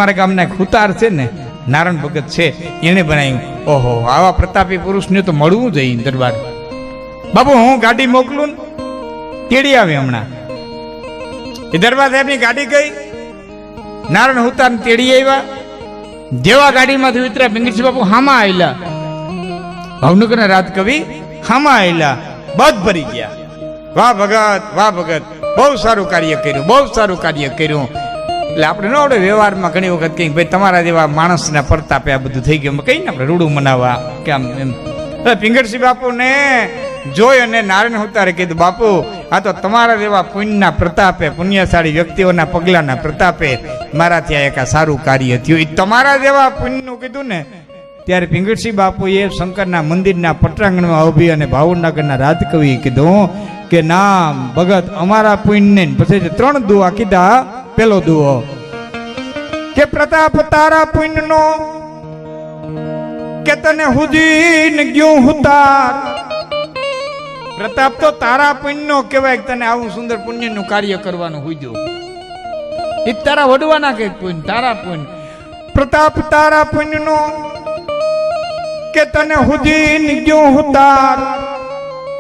મારા ગામના ખૂતાર છે ને, નારાયણ ભગત છે, એને બનાવ્યું. ઓહો, આવા પ્રતાપી પુરુષને તો મળવું જોઈએ દરબાર. બાપુ હું ગાડી મોકલું ને તેડી આવે હમણાં. એ દરબાર સાહેબની ગાડી ગઈ, નારાયણ હુતાર તેડી આવ્યા. જેવા ગાડીમાંથી ઉતર્યા પિંગળસિંહ બાપુ હામાં આવેલા. ભાવનગરના રાજકવિ હામાં આવેલા, બધ ભરી ગયા. વાહ ભગત, વાહ ભગત, બહુ સારું કાર્ય કર્યું, બહુ સારું કાર્ય કર્યું. એટલે આપણે ન આવડે વ્યવહારમાં ઘણી વખત કહીએ ભાઈ તમારા જેવા માણસના પ્રતાપે આ બધું થઈ ગયું કહીને આપણે રૂડું મનાવવા કે આમ એમ. પિંગળસિંહ બાપુને જોઈ અને નારાયણ હુતારે કીધું, બાપુ આ તો તમારા જેવા પુણ્યના પ્રતાપે, પુણ્યશાળી વ્યક્તિઓના પગલાના પ્રતાપે મારાથી આ એક સારું કાર્ય થયું. એ તમારા જેવા પુણ્યનું કીધું ને ત્યારે પિંગળસિંહ બાપુએ શંકરના મંદિરના પટાંગણમાં ઉભી અને ભાવનગરના રાજકવિએ કીધું કે ના ભગત અમારા પુણ્યને. પછી 3 દુઆ કીધા. પેલો દુઓ કે પ્રતાપ તારા પુણ્યનો કે તને હુજીને ગયું હુતાર. પ્રતાપ તો તારા પુણ્યનો કહેવાય કે તને આવું સુંદર પુણ્યનું કાર્ય કરવાનું હુજ્યું. એ તારા વડવાના કે પુણ્ય, તારા પુણ્ય. પ્રતાપ તારા પુણ્યનો કે તને હુજીને ગયું હુતાર.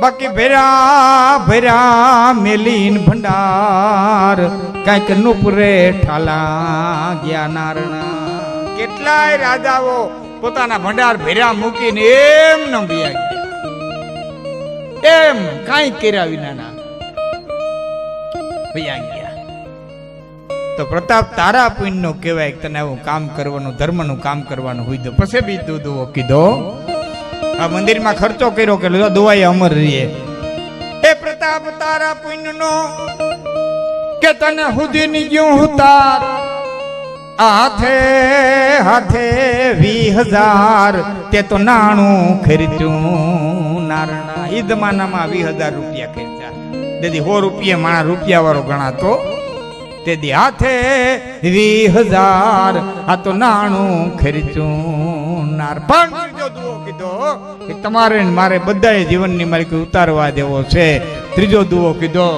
બાકી ભેરા ભેરા મેલીન ભંડાર કાંઈક નુપરે ઠાલા ગયા નારણા. કેટલાય રાજાઓ પોતાના ભંડાર ભેરા મૂકીને એમ ન ભિયા ગયા, એમ કાંઈ કર્યા વિના ભિયા ગયા. તો પ્રતાપ તારા પુણ્યનો કહેવાય તને આવું કામ કરવાનું, ધર્મનું કામ કરવાનું હોય. તો પછી બીજું દુઓ કીધો, આ મંદિરમાં ખર્ચો કર્યો કે દુઆએ અમર રહીએ. એ પ્રતાપ તારા પુણ્યનો કે તને હુદીની ગયું હુતાર. હાથે હાથે 20,000 તે તો નાણું ખરીદ્યું નારણા. ઈ જમાનામાં 20,000 રૂપિયા ખર્ચા. તેથી 100 રૂપિયા માણા રૂપિયા વાળો ગણાતો. તેથી હાથે 20,000 આ તો નાણું ખર્ચ્યું નાર. પણ ત્રીજો દુઓ કીધો કે તમારે મારે બધાએ જીવનની માલિકી ઉતારવા દેવો છે. ત્રીજો દુઓ કીધો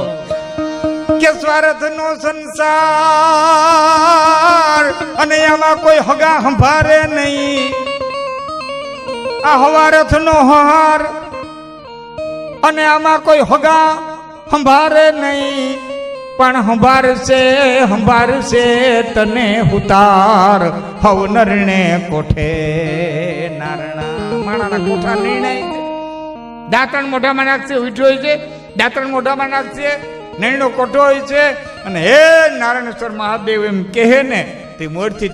કે સ્વાર્થનો સંસાર અને આમાં કોઈ હગા સંભારે નહીં. આ હવારથનો હાર અને આમાં કોઈ હગા સંભારે નહીં. પણ સંભારશે તને હુતાર હવ નરણે કોઠે નારણા. માણાના કોઠા નિર્ણય દાંતણ મોઢામાં નાખશે, ઉઠ્યો હોય છે, દાંતણ મોઢામાં નાખશે, નૈણો કોઠો હોય છે. અને હે નારાયણેશ્વર મહાદેવ એમ કહે ને તે મોરથી